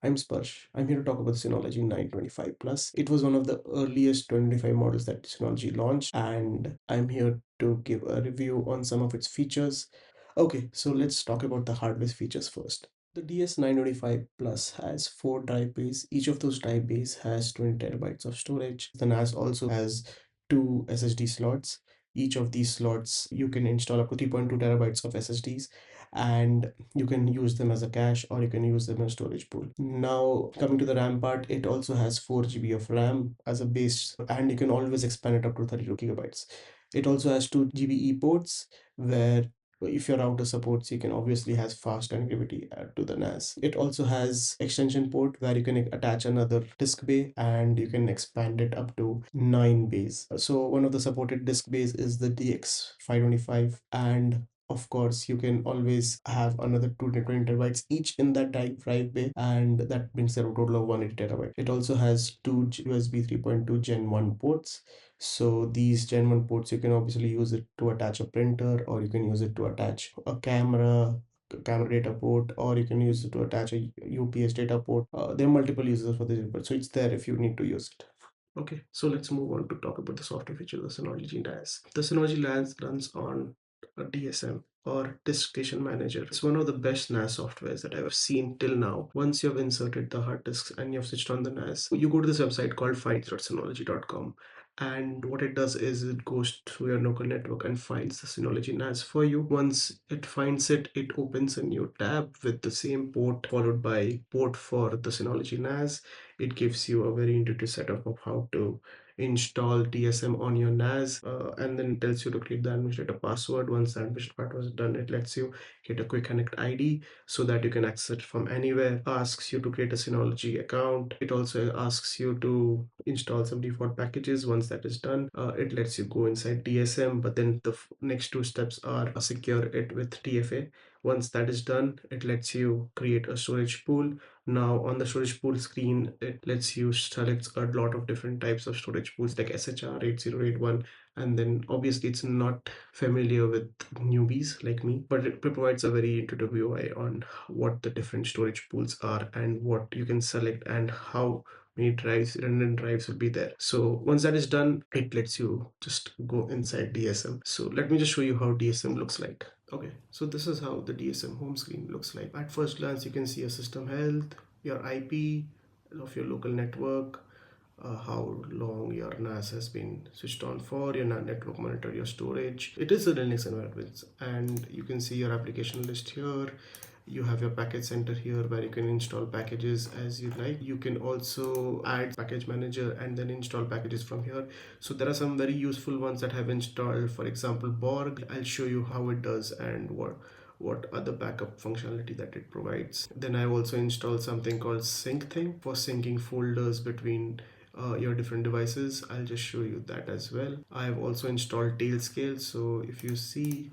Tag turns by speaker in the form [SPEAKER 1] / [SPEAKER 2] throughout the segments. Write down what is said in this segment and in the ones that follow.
[SPEAKER 1] I'm Sparsh. I'm here to talk about Synology 925 Plus. It was one of the earliest 2025 models that Synology launched, and I'm here to give a review on some of its features. Okay, so let's talk about the hardware features first. The DS925 Plus has 4 drive bays. Each of those drive bays has 20 terabytes of storage. The NAS also has 2 SSD slots. Each of these slots you can install up to 3.2 terabytes of SSDs, and you can use them as a cache or you can use them as storage pool. Now, coming to the RAM part, it also has 4 GB of RAM as a base, and you can always expand it up to 32 gigabytes. It also has 2 GBE ports, where if your router supports, you can obviously has fast connectivity to the NAS. It also has extension port where you can attach another disk bay and you can expand it up to 9 bays. So one of the supported disk bays is the DX525, and of course, you can always have another 220 terabytes each in that drive bay, and that brings a total of 180 terabytes. It also has 2 USB 3.2 Gen 1 ports. So these Gen 1 ports, you can obviously use it to attach a printer, or you can use it to attach a camera data port, or you can use it to attach a UPS data port. There are multiple uses for this, but so it's there if you need to use it. Okay, so let's move on to talk about the software features of the Synology NAS. The Synology NAS runs on a DSM, or Disk Station Manager. It's one of the best NAS softwares that I've seen till now. Once you have inserted the hard disks and you have switched on the NAS, you go to this website called find.synology.com, and what it does is it goes through your local network and finds the Synology NAS for you. Once it finds it, it opens a new tab with the same port followed by port for the Synology NAS. It gives you a very intuitive setup of how to install DSM on your NAS, and then tells you to create the administrator password. Once the administrator part was done, it lets you get a quick connect ID so that you can access it from anywhere. Asks you to create a Synology account. It also asks you to install some default packages. Once that is done, it lets you go inside DSM, but then the next 2 steps are secure it with TFA. Once that is done, it lets you create a storage pool. Now on the storage pool screen, it lets you select a lot of different types of storage pools like SHR 8081, and then obviously it's not familiar with newbies like me, but it provides a very intuitive UI on what the different storage pools are and what you can select and how many drives, redundant drives will be there. So once that is done, it lets you just go inside DSM. So let me just show you how DSM looks like. Okay, so this is how the DSM home screen looks like. At first glance, you can see a system health, your IP of your local network, how long your NAS has been switched on for, your network monitor, your storage. It is a Linux environment, and you can see your application list here. You have your package center here where you can install packages as you like. You can also add package manager and then install packages from here. So there are some very useful ones that have installed, for example Borg. I'll show you how it does and what other backup functionality that it provides. Then I also installed something called sync thing for syncing folders between your different devices. I'll just show you that as well. I have also installed Tailscale. So if you see,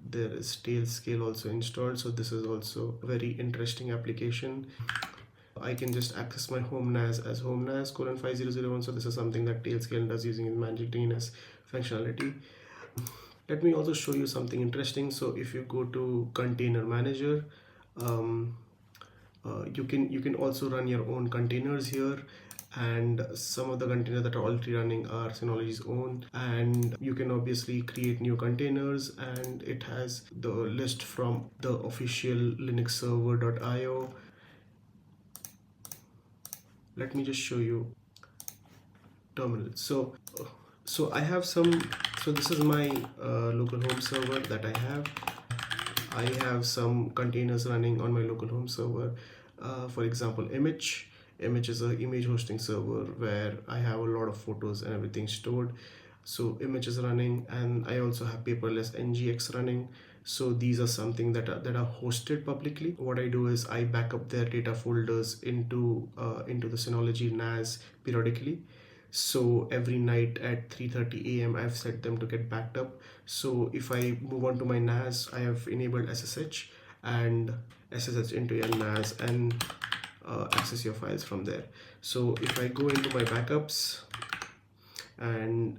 [SPEAKER 1] there is Tailscale also installed. So this is also a very interesting application. I can just access my home NAS as home NAS :5001. So this is something that Tailscale does using in Magic DNS functionality. Let me also show you something interesting. So if you go to container manager, you can also run your own containers here, and some of the containers that are already running are Synology's own, and you can obviously create new containers, and it has the list from the official linuxserver.io. Let me just show you terminal. So I have some, so this is my local home server that I have some containers running on my local home server. For example, image is an image hosting server where I have a lot of photos and everything stored. So image is running, and I also have paperless ngx running. So these are something that are hosted publicly. What I do is I back up their data folders into the Synology NAS periodically. So every night at 3:30 a.m. I've set them to get backed up. So if I move on to my NAS, I have enabled SSH, and SSH into your NAS and access your files from there. So if I go into my backups, and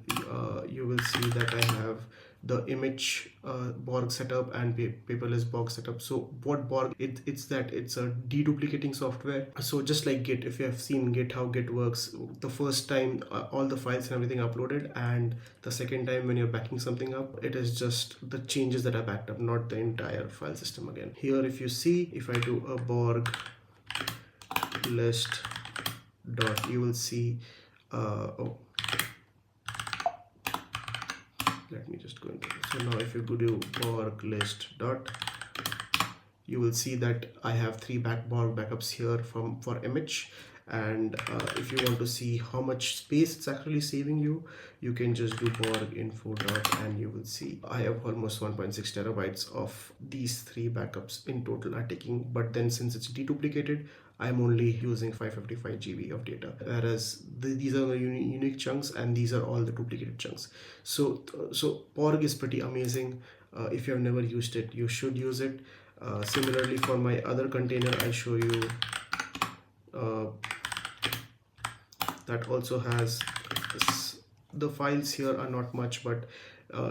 [SPEAKER 1] you will see that I have the image Borg setup and paperless Borg setup. So what Borg, it's that it's a deduplicating software. So just like Git, if you have seen Git, how Git works, the first time all the files and everything are uploaded, and the second time when you're backing something up, it is just the changes that are backed up, not the entire file system again. Here, if you see, if I do a Borg list dot, you will see oh, let me just go into this. So now if you go to Borg list dot, you will see that I have three Borg backups here from for image. And if you want to see how much space it's actually saving you, you can just do Borg info dot, and you will see I have almost 1.6 terabytes of these three backups in total are taking. But then since it's deduplicated, I'm only using 555 GB of data, whereas these are the unique chunks and these are all the duplicated chunks. So Borg is pretty amazing. If you have never used it, you should use it. Similarly, for my other container, I show you uh, that also has the files here are not much, but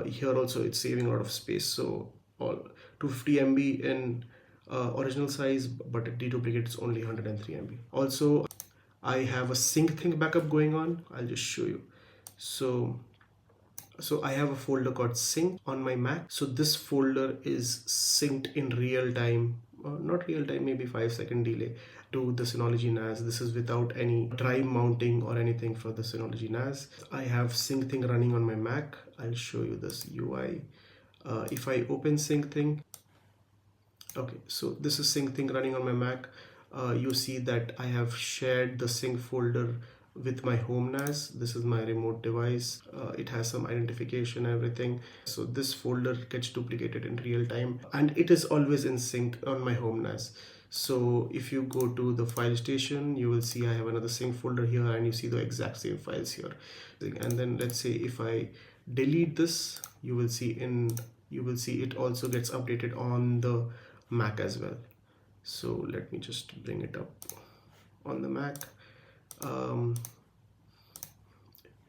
[SPEAKER 1] here also it's saving a lot of space. So all 250 MB in original size, but it deduplicates only 103 MB. Also, I have a sync backup going on. I'll just show you. So I have a folder called sync on my Mac. So this folder is synced in real time, not real time, maybe 5-second delay to the Synology NAS. This is without any drive mounting or anything for the Synology NAS. I have sync thing running on my Mac. I'll show you this UI. If I open sync thing, okay, so this is sync thing running on my Mac. You see that I have shared the sync folder with my home NAS. This is my remote device. It has some identification and everything. So this folder gets duplicated in real time, and it is always in sync on my home NAS. So if you go to the file station, you will see I have another sync folder here, and you see the exact same files here. And then let's say if I delete this, you will see it also gets updated on the Mac as well. So let me just bring it up on the Mac. um,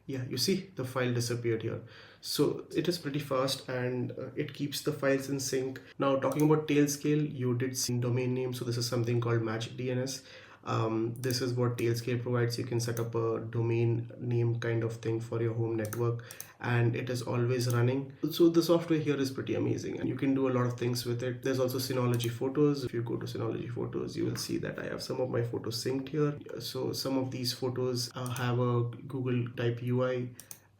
[SPEAKER 1] yeah, you see the file disappeared here. So it is pretty fast, and it keeps the files in sync. Now talking about Tailscale, you did see domain name. So this is something called Magic DNS. This is what Tailscale provides. You can set up a domain name kind of thing for your home network, and it is always running. So the software here is pretty amazing, and you can do a lot of things with it. There's also Synology Photos. If you go to Synology Photos, you will see that I have some of my photos synced here. So some of these photos have a Google type UI,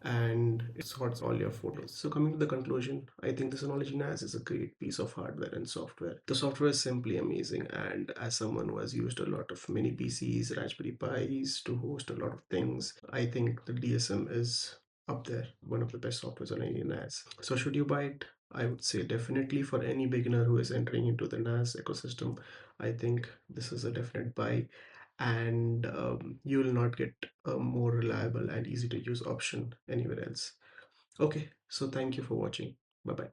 [SPEAKER 1] and it sorts all your photos. So coming to the conclusion, I think the Synology NAS is a great piece of hardware and software. The software is simply amazing, and as someone who has used a lot of mini PCs, Raspberry Pis to host a lot of things, I think the DSM is up there, one of the best softwares on any NAS. So should you buy it? I would say definitely. For any beginner who is entering into the NAS ecosystem, I think this is a definite buy, and you will not get a more reliable and easy to use option anywhere else. Okay, so thank you for watching. Bye bye.